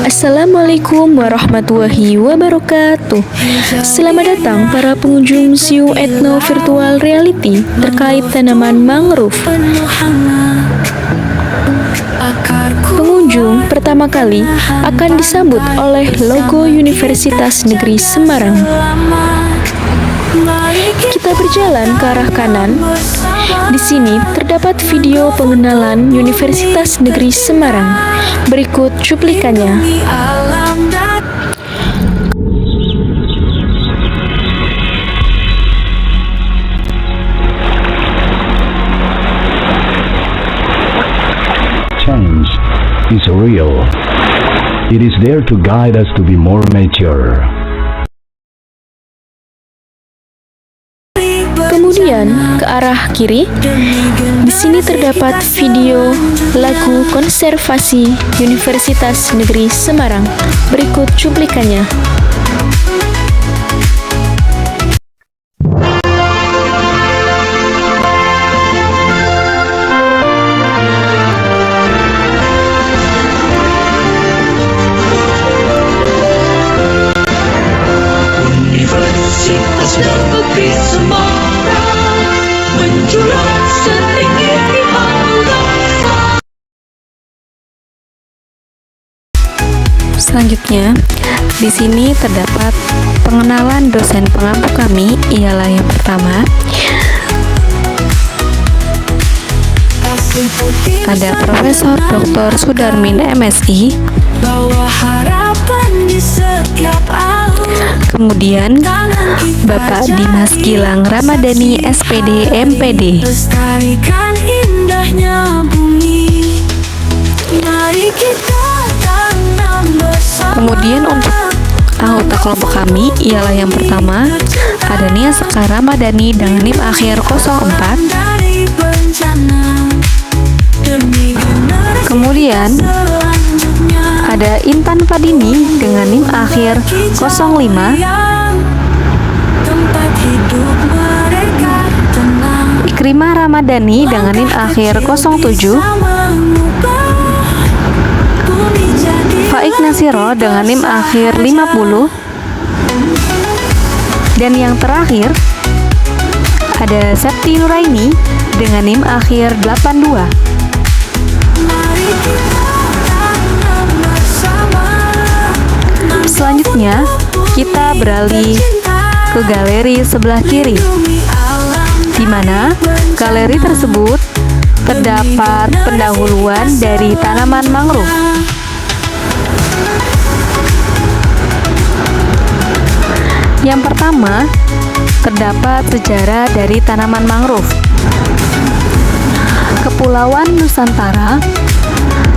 Assalamualaikum warahmatullahi wabarakatuh. Selamat datang para pengunjung Museum Etno Virtual Reality terkait tanaman mangrove. Pengunjung pertama kali akan disambut oleh logo Universitas Negeri Semarang. Kita berjalan ke arah kanan. Di sini terdapat video pengenalan Universitas Negeri Semarang. Berikut cuplikannya. Change is real. It is there to guide us to be more mature. Kemudian ke arah kiri, di sini terdapat video lagu konservasi Universitas Negeri Semarang. Berikut cuplikannya. Universitas Negeri Semarang menjulang setinggi aura. Selanjutnya, di sini terdapat pengenalan dosen pengampu kami, ialah yang pertama. Ada Profesor Dr. Sudarmin MSI. Bawa harapan di setiap alur. Kemudian Bapak Dimas Gilang Ramadhani SPD MPD. Lestarikan indahnya bumi. Mari kita tanam bersama. Kemudian untuk anggota kelompok kami ialah yang pertama ada Nia Sekar Ramadhani dengan NIM akhir 04. Dari bencana demi generasi Kemudian selanjutnya. ada Intan Fadini dengan NIM akhir 05. Tempat hidup mereka tenang. Ikrimah Ramadhani dengan NIM akhir 07. Faik Nasiro dengan NIM akhir 50. Dan yang terakhir ada Septi Nuraini dengan NIM akhir 82. Selanjutnya kita beralih ke galeri sebelah kiri, di mana galeri tersebut terdapat pendahuluan dari tanaman mangrove. Yang pertama, terdapat sejarah dari tanaman mangrove. Kepulauan Nusantara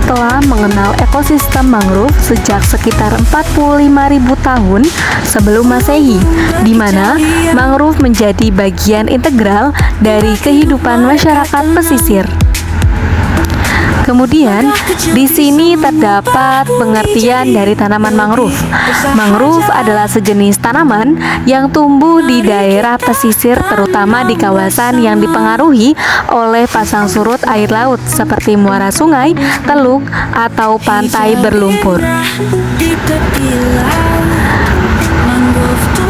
telah mengenal ekosistem mangrove sejak sekitar 45.000 tahun sebelum Masehi, di mana mangrove menjadi bagian integral dari kehidupan masyarakat pesisir. Kemudian, di sini terdapat pengertian dari tanaman mangrove. Mangrove adalah sejenis tanaman yang tumbuh di daerah pesisir, terutama di kawasan yang dipengaruhi oleh pasang surut air laut seperti muara sungai, teluk, atau pantai berlumpur.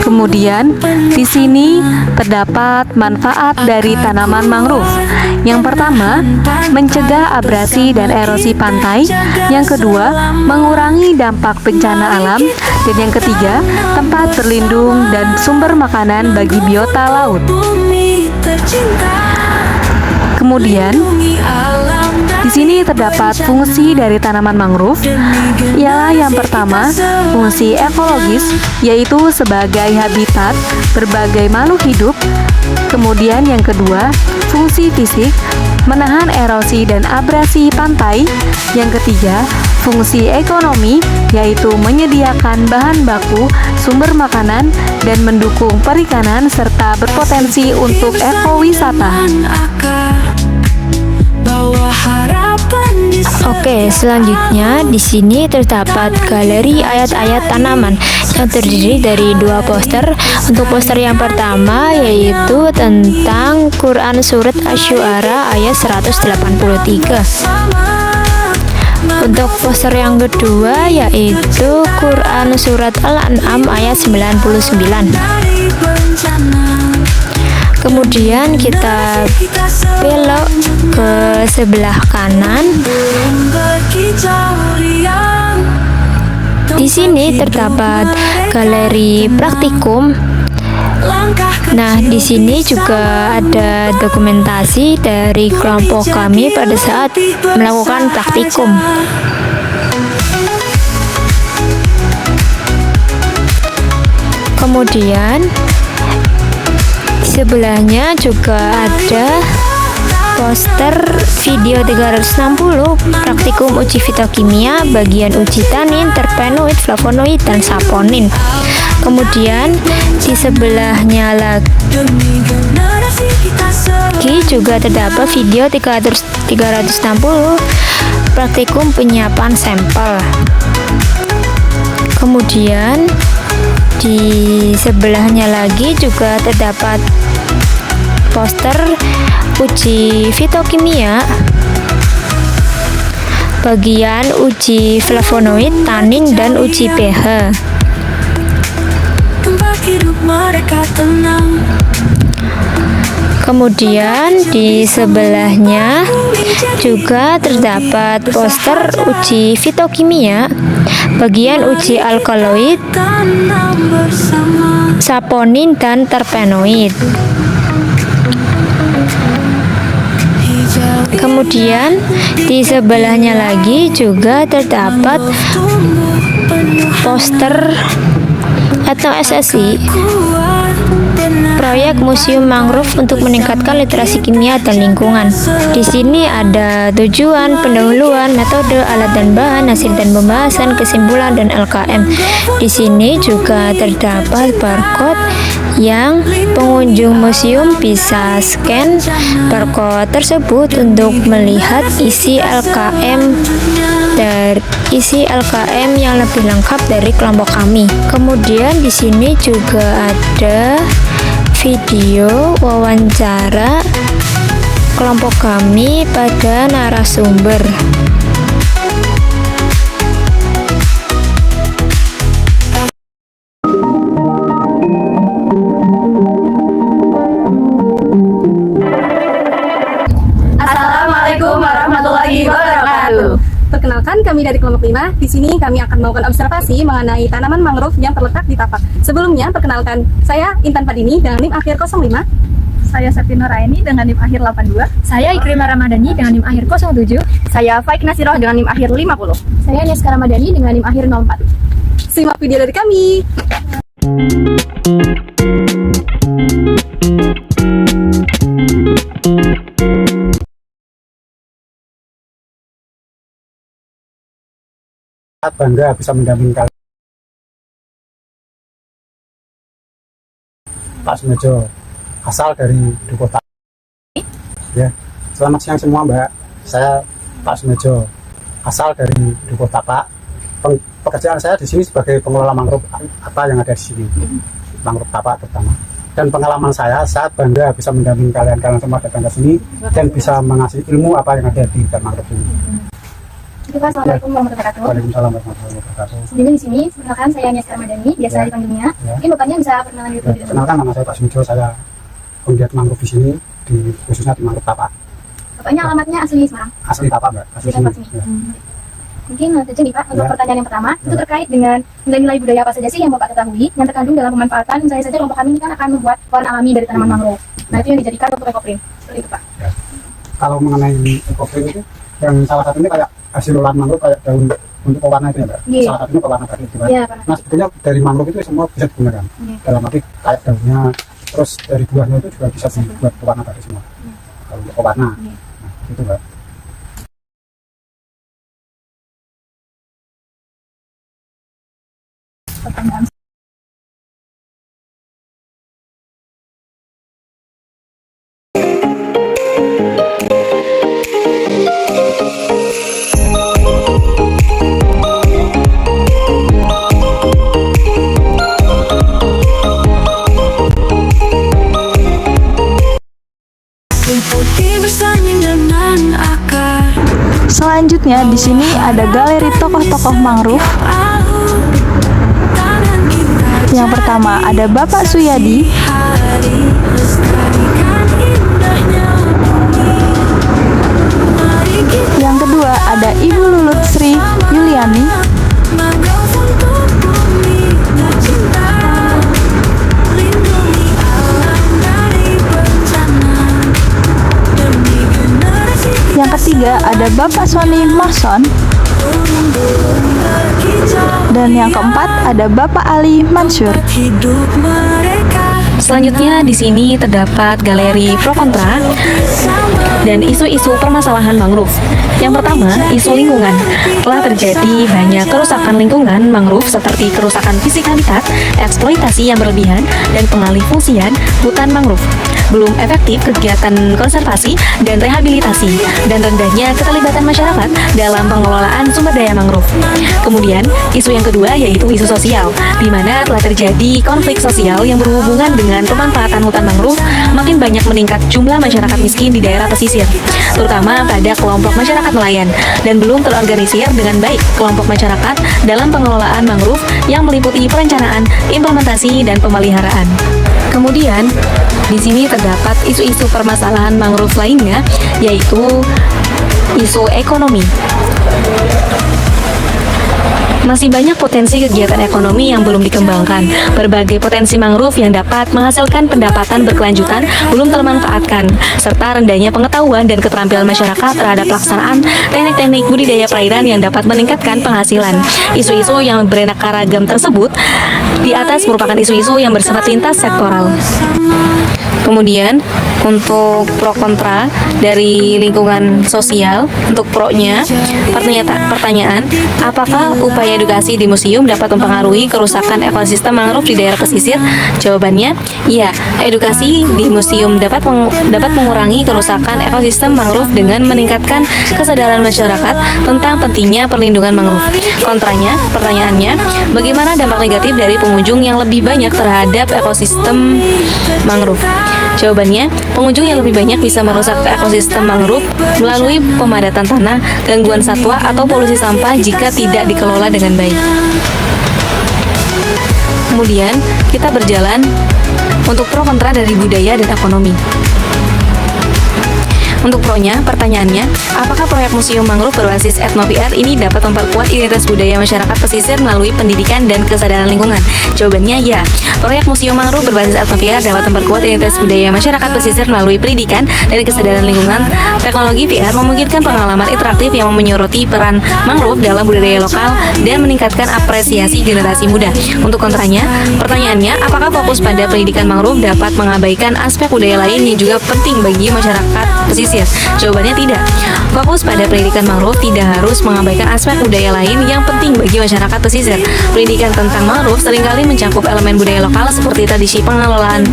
Kemudian, di sini terdapat manfaat dari tanaman mangrove. Yang pertama, mencegah abrasi dan erosi pantai. Yang kedua, mengurangi dampak bencana alam. Dan yang ketiga, tempat berlindung dan sumber makanan bagi biota laut. Kemudian, di sini terdapat fungsi dari tanaman mangrove, ialah yang pertama, fungsi ekologis, yaitu sebagai habitat berbagai makhluk hidup. Kemudian yang kedua, fungsi fisik, menahan erosi dan abrasi pantai. Yang ketiga, fungsi ekonomi, yaitu menyediakan bahan baku, sumber makanan, dan mendukung perikanan serta berpotensi untuk ekowisata. Oke, selanjutnya di sini terdapat galeri ayat-ayat tanaman yang terdiri dari dua poster. Untuk poster yang pertama yaitu tentang Quran Surat Asy-Syu'ara ayat 183. Untuk poster yang kedua yaitu Quran Surat Al-An'am ayat 99. Dari bencana Kemudian kita belok ke sebelah kanan. berkicau riang. Di sini terdapat galeri praktikum. Nah, di sini juga ada dokumentasi dari kelompok kami pada saat melakukan praktikum. Kemudian di sebelahnya juga ada poster video 360 praktikum uji fitokimia bagian uji tanin, terpenoid, flavonoid, dan saponin. Kemudian di sebelahnya Demi generasi kita lagi juga terdapat video 360 praktikum penyiapan sampel. Kemudian di sebelahnya lagi juga terdapat poster uji fitokimia bagian uji flavonoid, tanin, dan uji pH. tempat hidup mereka tenang. Kemudian di sebelahnya juga terdapat poster uji fitokimia bagian uji alkaloid, Tanam bersama saponin, dan terpenoid. hijau Kemudian di sebelahnya lagi juga terdapat tumbuh penuh poster atau SSI kuat benar. proyek Museum Mangrove untuk meningkatkan literasi kimia dan lingkungan. Di sini ada tujuan, pendahuluan, metode, alat dan bahan, hasil dan pembahasan, kesimpulan, dan LKM. Di sini juga terdapat barcode yang pengunjung museum bisa scan barcode tersebut untuk melihat isi LKM yang lebih lengkap dari kelompok kami. Kemudian di sini juga ada video wawancara kelompok kami pada narasumber. Assalamualaikum warahmatullahi wabarakatuh. Perkenalkan, kami dari kelompok 5. Di sini kami akan melakukan observasi mengenai tanaman mangrove yang terletak di tapak. Sebelumnya, perkenalkan, saya Intan Padini dengan NIM akhir 05. Saya Septino Raini dengan NIM akhir 82. Saya Ikrimah Ramadhani dengan NIM akhir 07. Saya Faik Nasiroh dengan NIM akhir 50. Saya Neska Ramadhani dengan NIM akhir 04. Simak video dari kami. Bangga bisa mendampingi kalian. Pak Sumejo, asal dari Dukota. Ya, selamat siang semua Mbak. Saya Pak Sumejo, asal dari Dukota Pak. Pekerjaan saya di sini sebagai pengelola mangrove apa yang ada di sini, mangrove tapak terutama. Dan pengalaman saya bangga bisa mendampingi kalian semua datang ke sini dan bisa mengasih ilmu apa yang ada di hutan mangrove ini. Assalamualaikum warahmatullahi wabarakatuh. Waalaikumsalam warahmatullahi wabarakatuh. Sebelumnya di sini, perkenalkan saya Neska Ramadhani, biasa Ya. dipanggilnya. Ya. Mungkin bapaknya bisa perkenalan diri terlebih dahulu. Kenalkan, nama saya Pak Sumijo, saya penggiat mangrove di sini, khususnya di mangrove tapak. Bapaknya alamatnya asli Semarang. Asli tapak Mbak, asli Di sini. tempat sini. Ya. Mungkin saja nih Pak, untuk Ya. pertanyaan yang pertama, itu Ya. terkait dengan nilai-nilai budaya apa saja sih yang Bapak ketahui yang terkandung dalam pemanfaatan. Misalnya saja kelompok kami ini kan akan membuat warna alami dari tanaman mangrove. Nah, itu yang dijadikan untuk ekoprint. Seperti itu Pak. Ya. Kalau mengenai ekoprint itu, yang salah satunya kayak hasil olahan mangrove kayak daun untuk pewarna itu ya Mbak. Iya. Salah satunya pewarna batik gitu kan. Iya, Pak. Nah sebetulnya dari mangrove itu semua bisa digunakan. Iya. Dalam arti kayak daunnya, terus dari buahnya itu juga bisa dibuat pewarna batik semua. Kalau untuk pewarna, Iya. nah, itu Mbak. Pertanyaan Putih bersanding dengan akar. Selanjutnya Selanjutnya di sini ada galeri tokoh-tokoh mangrove. Yang pertama ada Bapak Suyadi. Yang kedua ada Ibu Lulut Sri Yuliani. Yang ketiga ada Bapak Sony Morson. Dan yang keempat ada Bapak Ali Mansur. hidup mereka. Selanjutnya di sini terdapat galeri pro kontra dan isu-isu permasalahan mangrove. Yang pertama, isu lingkungan. Telah terjadi banyak kerusakan lingkungan mangrove seperti kerusakan fisik habitat, eksploitasi yang berlebihan, dan pengalih fungsian hutan mangrove. Belum efektif kegiatan konservasi dan rehabilitasi, dan rendahnya keterlibatan masyarakat dalam pengelolaan sumber daya mangrove. Kemudian, isu yang kedua yaitu isu sosial, di mana telah terjadi konflik sosial yang berhubungan dengan pemanfaatan hutan mangrove. Makin banyak meningkat jumlah masyarakat miskin di daerah pesisir, terutama pada kelompok masyarakat nelayan, dan belum terorganisir dengan baik kelompok masyarakat dalam pengelolaan mangrove yang meliputi perencanaan, implementasi, dan pemeliharaan. Kemudian, di sini terdapat isu-isu permasalahan mangrove lainnya, yaitu isu ekonomi. Masih banyak potensi kegiatan ekonomi yang belum dikembangkan. Berbagai potensi mangrove yang dapat menghasilkan pendapatan berkelanjutan belum termanfaatkan, serta rendahnya pengetahuan dan keterampilan masyarakat terhadap pelaksanaan teknik-teknik budidaya perairan yang dapat meningkatkan penghasilan. Isu-isu yang beraneka ragam tersebut di atas merupakan isu-isu yang bersifat lintas sektoral. Kemudian untuk pro kontra dari lingkungan sosial, untuk pro-nya pertanyaan, apakah upaya edukasi di museum dapat mempengaruhi kerusakan ekosistem mangrove di daerah pesisir? Jawabannya, iya. Edukasi di museum dapat mengurangi kerusakan ekosistem mangrove dengan meningkatkan kesadaran masyarakat tentang pentingnya perlindungan mangrove. Kontranya, pertanyaannya, bagaimana dampak negatif dari pengunjung yang lebih banyak terhadap ekosistem mangrove? Jawabannya, pengunjung yang lebih banyak bisa merusak ekosistem mangrove melalui pemadatan tanah, gangguan satwa, atau polusi sampah jika tidak dikelola dengan baik. Kemudian, kita berjalan untuk pro kontra dari budaya dan ekonomi. Untuk pro-nya, pertanyaannya, apakah proyek Museum Mangrove berbasis etno-PR ini dapat memperkuat identitas budaya masyarakat pesisir melalui pendidikan dan kesadaran lingkungan? Jawabannya ya. Proyek Museum Mangrove berbasis etno-PR dapat memperkuat identitas budaya masyarakat pesisir melalui pendidikan dan kesadaran lingkungan. Teknologi PR memungkinkan pengalaman interaktif yang menyoroti peran mangrove dalam budaya lokal dan meningkatkan apresiasi generasi muda. Untuk kontranya, pertanyaannya, apakah fokus pada pendidikan mangrove dapat mengabaikan aspek budaya lain yang juga penting bagi masyarakat pesisir? Jawabannya tidak. Fokus pada pendidikan mangrove tidak harus mengabaikan aspek budaya lain yang penting bagi masyarakat pesisir. Pendidikan tentang mangrove seringkali mencakup elemen budaya lokal seperti tradisi pengelolaan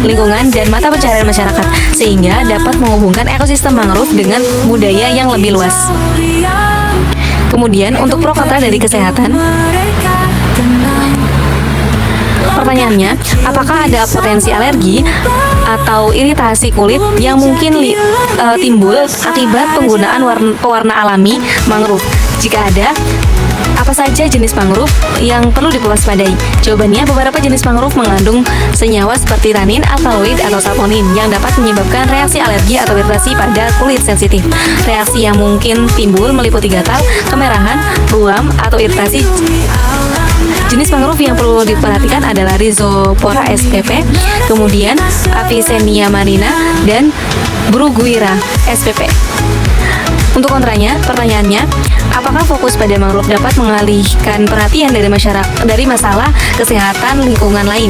lingkungan dan mata pencaharian masyarakat, sehingga dapat menghubungkan ekosistem mangrove dengan budaya yang lebih luas. Kemudian untuk pro kontra dari kesehatan, pertanyaannya, apakah ada potensi alergi atau iritasi kulit yang mungkin timbul akibat penggunaan pewarna alami mangrove? Jika ada, apa saja jenis mangrove yang perlu diwaspadai? Jawabannya, beberapa jenis mangrove mengandung senyawa seperti tanin, alkaloid, atau saponin yang dapat menyebabkan reaksi alergi atau iritasi pada kulit sensitif. Reaksi yang mungkin timbul meliputi gatal, kemerahan, ruam, atau iritasi. Jenis mangrove yang perlu diperhatikan adalah Rhizopora spp, kemudian Avicennia marina, dan Bruguiera spp. Untuk kontranya, pertanyaannya, apakah fokus pada mangrove dapat mengalihkan perhatian dari masalah kesehatan lingkungan lain?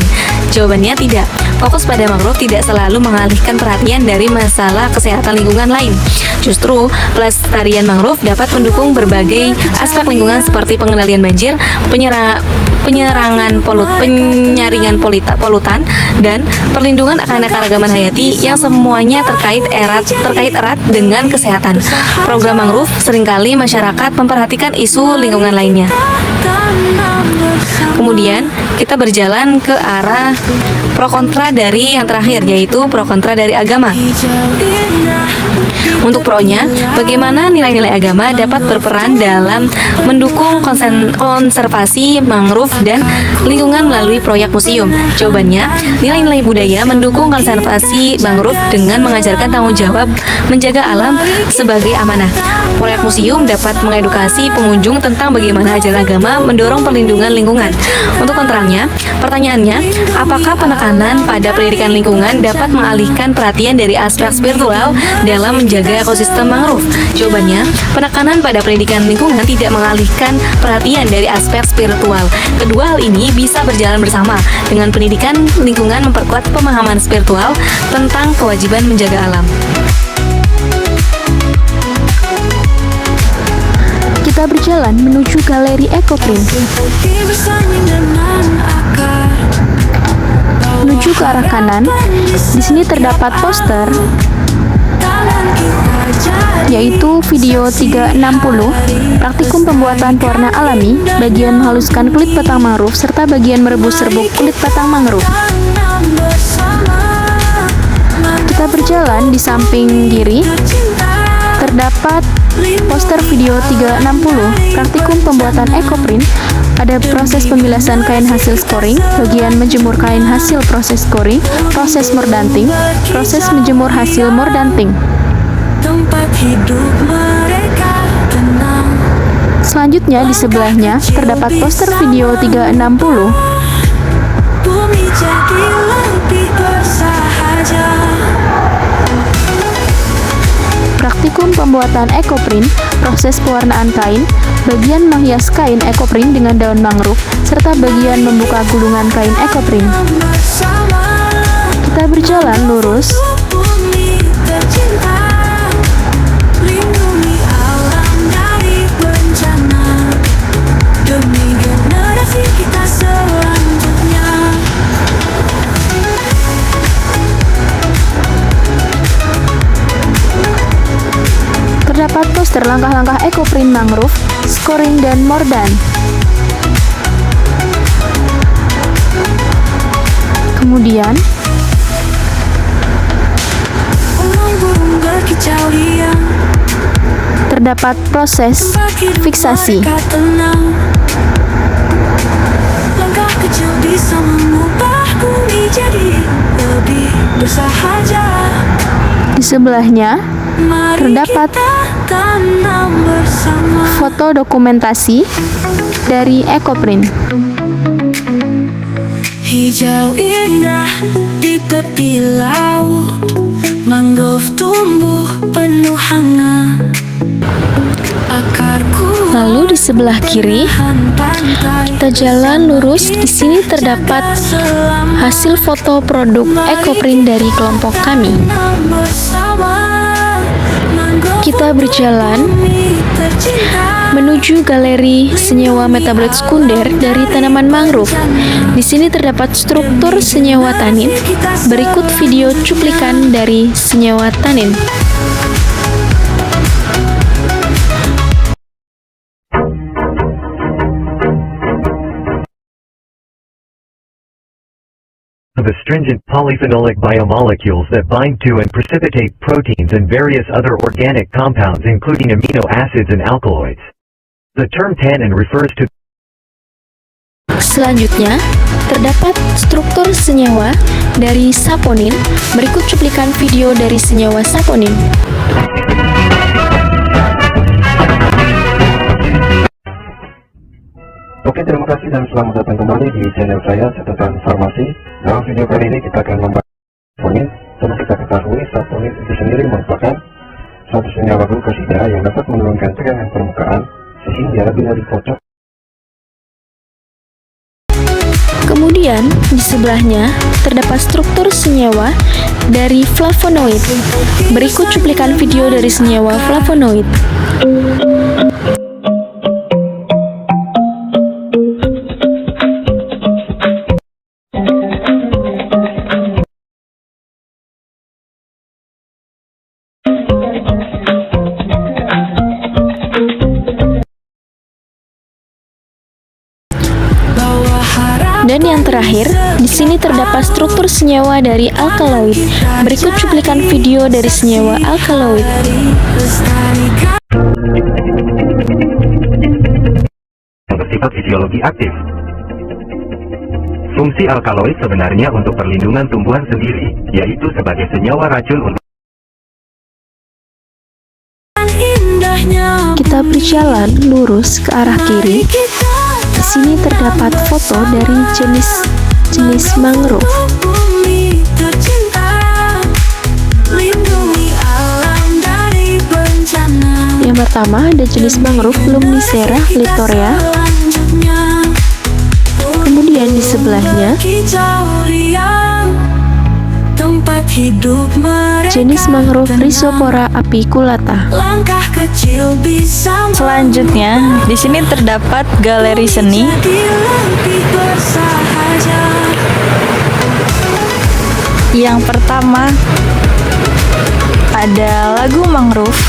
Jawabannya tidak. Fokus pada mangrove tidak selalu mengalihkan perhatian dari masalah kesehatan lingkungan lain. Justru, pelestarian mangrove dapat mendukung berbagai aspek lingkungan seperti pengendalian banjir, penyaringan polutan, dan perlindungan keanekaragaman hayati yang semuanya terkait erat dengan kesehatan. Program mangrove seringkali masyarakat memperhatikan isu lingkungan lainnya. Kemudian kita berjalan ke arah pro kontra dari yang terakhir, yaitu pro kontra dari agama. Untuk pro-nya, bagaimana nilai-nilai agama dapat berperan dalam mendukung konservasi mangrove dan lingkungan melalui proyek museum? Jawabannya, nilai-nilai budaya mendukung konservasi mangrove dengan mengajarkan tanggung jawab menjaga alam sebagai amanah. Proyek museum dapat mengedukasi pengunjung tentang bagaimana ajaran agama mendorong perlindungan lingkungan. Untuk kontranya, pertanyaannya, apakah penekanan pada pendidikan lingkungan dapat mengalihkan perhatian dari aspek spiritual dalam menjaga ekosistem mangrove? Jawabannya, penekanan pada pendidikan lingkungan tidak mengalihkan perhatian dari aspek spiritual. Kedua hal ini bisa berjalan bersama. Dengan pendidikan lingkungan memperkuat pemahaman spiritual tentang kewajiban menjaga alam. Kita berjalan menuju galeri Ekoprint. Menuju ke arah kanan, di sini terdapat poster, yaitu video 360, praktikum pembuatan pewarna alami, bagian menghaluskan kulit batang mangrove, serta bagian merebus serbuk kulit batang mangrove. Kita berjalan di samping kiri, terdapat poster video 360, praktikum pembuatan Ekoprint. Ada proses pembilasan kain hasil scoring, bagian menjemur kain hasil proses scoring, proses mordanting, proses menjemur hasil mordanting. Tempat hidup mereka tenang. Selanjutnya di sebelahnya terdapat poster video 360, Bumi jadi lebih bersahaja. praktikum pembuatan Ekoprint, proses pewarnaan kain, bagian menghias kain Ekoprint dengan daun mangrove, serta bagian membuka gulungan kain Ekoprint. Bersama Kita berjalan lurus, bumi tercinta. Lindungi alam dari bencana demi generasi kita selanjutnya. terdapat poster langkah-langkah Ekoprint mangrove, scoring, dan mordan. Kemudian, Burung-burung berkicau riang. terdapat proses Tempat hidup fiksasi. mereka tenang. Langkah kecil bisa mengubah bumi jadi lebih bersahaja. Di sebelahnya, Mari terdapat kita tanam bersama. foto dokumentasi dari Ekoprint. Hijau indah di tepi laut, mangrove tumbuh penuh hangat. Akar kuat Lalu di sebelah kiri, pantai. kita jalan lurus. Di sini terdapat hasil foto produk Ekoprint dari kelompok kami. Kita berjalan menuju galeri senyawa metabolit sekunder dari tanaman mangrove. Di sini terdapat struktur senyawa tanin. Berikut video cuplikan dari senyawa tanin. Of astringent polyphenolic biomolecules that bind to and precipitate proteins and various other organic compounds including amino acids and alkaloids. The term tannin refers to Selanjutnya, terdapat struktur senyawa dari saponin. Berikut cuplikan video dari senyawa saponin. Oke, terima kasih dan selamat datang kembali di channel saya, Catatan Farmasi. Dalam video kali ini kita akan membahas saponin. Seperti kita ketahui, saponin itu sendiri merupakan suatu senyawa glukosida yang dapat menurunkan tegangan permukaan sehingga bila dikocok. Kemudian, di sebelahnya terdapat struktur senyawa dari flavonoid. Berikut cuplikan video dari senyawa flavonoid. Dan yang terakhir, di sini terdapat struktur senyawa dari alkaloid. Berikut cuplikan video dari senyawa alkaloid. Yang bersifat fisiologi aktif. Fungsi alkaloid sebenarnya untuk perlindungan tumbuhan sendiri, yaitu sebagai senyawa racun untuk Kita berjalan lurus ke arah kiri. Di sini terdapat foto dari jenis mangrove. Yang pertama ada jenis mangrove Lumnicera littorea. Kemudian di sebelahnya jenis mangrove Rhizopora apiculata. Selanjutnya, di sini terdapat galeri seni. Yang pertama ada lagu mangrove.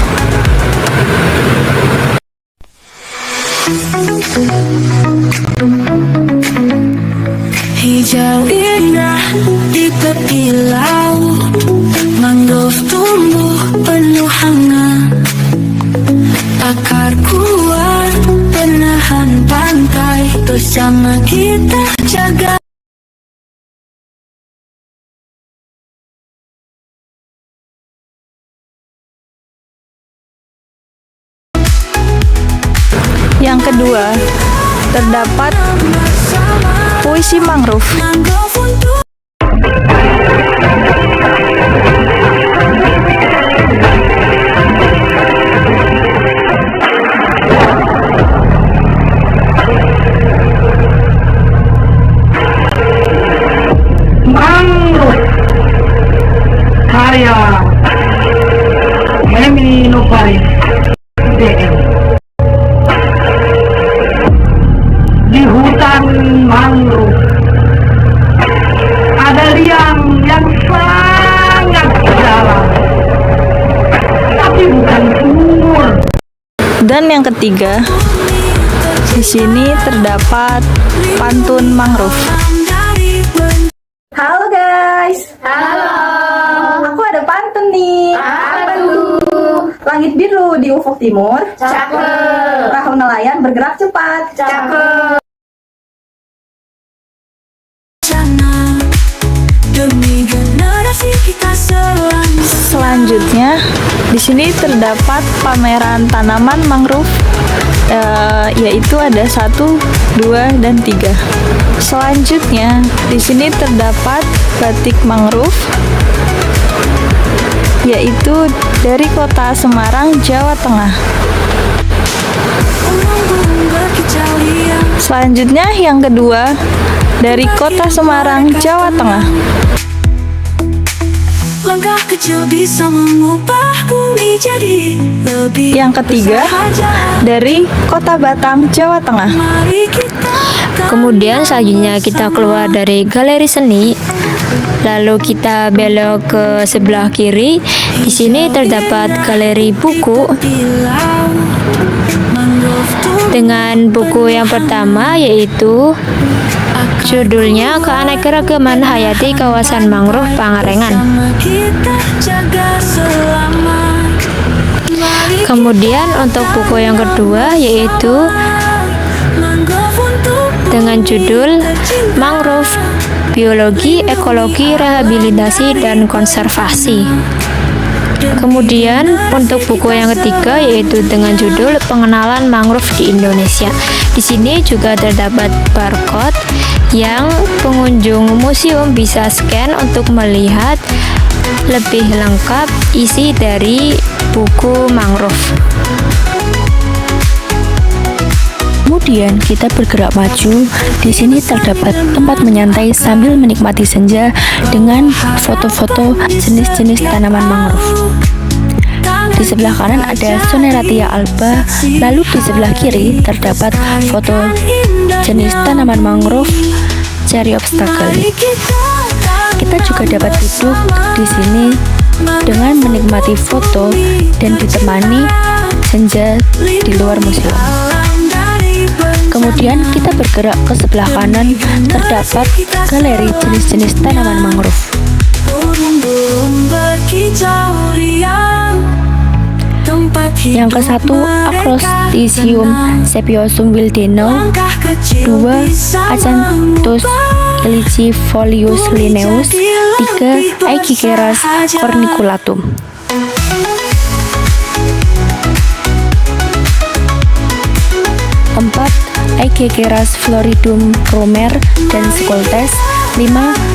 Hijau indah di tepi laut, mangrove tumbuh penuh hangat. Akar kuat penahan pantai, bersama kita jaga. Yang kedua, terdapat puisi mangrove. Mangrove karya Heminoparis DM. Di hutan mangrove ada liang yang sangat dalam, tapi bukan sumur. Dan yang ketiga, di sini terdapat pantun mangrove. Halo guys. Halo. Aku ada pantun nih. Apa tuh? Langit biru di ufuk timur. Cakep. Perahu nelayan bergerak cepat. Cakep. Selanjutnya, di sini terdapat pameran tanaman mangrove, yaitu ada 1, 2, dan 3. Selanjutnya, di sini terdapat batik mangrove, yaitu dari kota Semarang, Jawa Tengah. Selanjutnya, yang kedua, dari kota Semarang, Jawa Tengah. Langkah kecil bisa mengubah bumi jadi lebih. Yang ketiga, dari kota Batam, Jawa Tengah. Kemudian selanjutnya kita keluar dari galeri seni, lalu kita belok ke sebelah kiri. Di sini terdapat galeri buku dengan buku yang pertama, yaitu judulnya Keanekaragaman Hayati Kawasan Mangrove Pangalengan. Kemudian untuk buku yang kedua, yaitu dengan judul Mangrove Biologi, Ekologi, Rehabilitasi, dan Konservasi. Kemudian untuk buku yang ketiga, yaitu dengan judul Pengenalan Mangrove di Indonesia. Di sini juga terdapat barcode yang pengunjung museum bisa scan untuk melihat lebih lengkap isi dari buku mangrove. Kemudian kita bergerak maju. Di sini terdapat tempat menyantai sambil menikmati senja dengan foto-foto jenis-jenis tanaman mangrove. Di sebelah kanan ada Soneratia alba, lalu di sebelah kiri terdapat foto jenis tanaman mangrove Cherry obstacle. Kita juga dapat duduk di sini dengan menikmati foto dan ditemani senja di luar museum. Kemudian Kemudian kita bergerak ke sebelah kanan, terdapat galeri jenis-jenis tanaman mangrove. Yang ke-1 Acrostisium sepiosum wildenau, 2 Acanthus iligifolius linnaeus, 3 Aegigeras corniculatum. 4 Aegigeras floridum Romer dan Scoltes, 5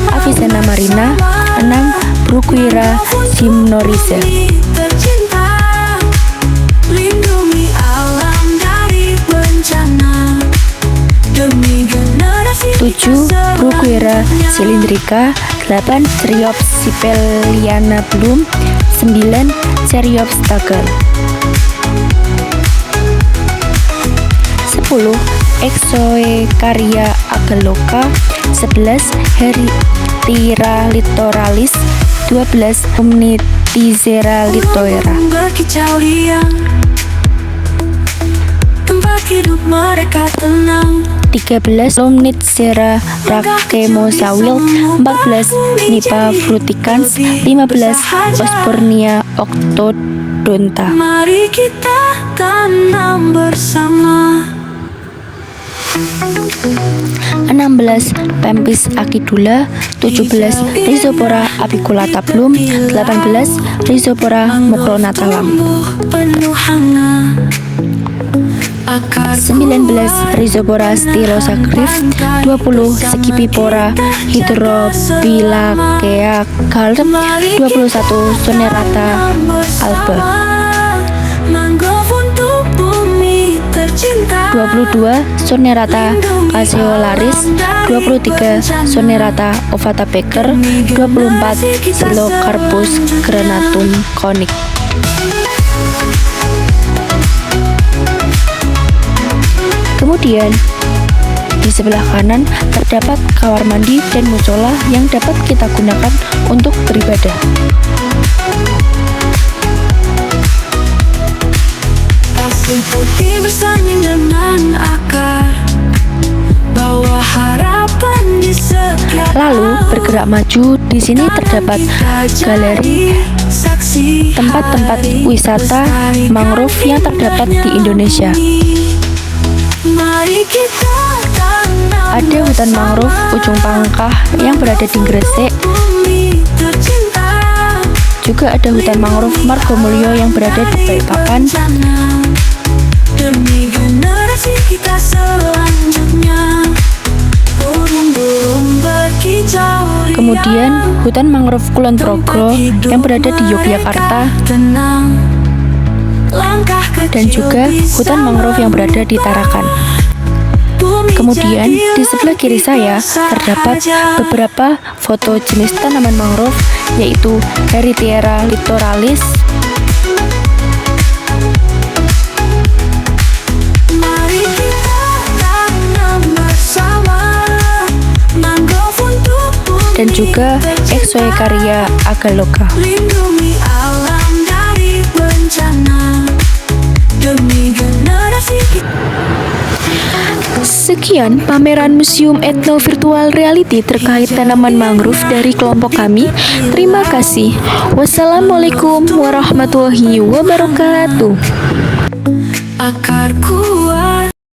Avicenna marina, 6 Bruguiera gymnorrhiza. 7 Bruguiera cylindrica, 8 Cereops sibeliana Blum, 9 Cereops tagal. 10 Exoecaria agaloka, 11 Heritiera littoralis, 12 Omnithizera littoera. Tempat hidup mereka tenang. 13 Omnithizera racemosa wild, 14 Nipa fruticans, 15 Osbornia octodonta. Mari kita tanam bersama. 16 Pempis acidula, 17 Rhizopora apiculata Blum, 18 Rhizopora mucronatalam. 19 Rhizopora stylosa Griff, 20 Scipipora hydropilakea Gall, 21 Sonerata alba, 22 Sonerata caseolaris, 23 Sonerata ovata Becker, 24 Xylocarpus granatum Koenig. Kemudian di sebelah kanan terdapat kamar mandi dan musola yang dapat kita gunakan untuk beribadah. Pasir putih bersanding dengan akar, bawa harapan di setiap. Lalu bergerak maju, di sini terdapat galeri tempat-tempat wisata mangrove yang terdapat di Indonesia. Ada hutan mangrove Ujung Pangkah yang berada di Gresik. Juga ada hutan mangrove Margomulyo yang berada di Balikpapan. Kemudian hutan mangrove Kulon Progo yang berada di Yogyakarta. Dan juga hutan mangrove yang berada di Tarakan. Kemudian di sebelah kiri saya terdapat beberapa foto jenis tanaman mangrove, yaitu Heritiera littoralis, dan juga Exoecaria agaloka. Lindungi alam dari bencana demi generasi kita. Sekian pameran Museum Ethno Virtual Reality terkait tanaman mangrove dari kelompok kami. Terima kasih. Wassalamualaikum warahmatullahi wabarakatuh. Akar kuat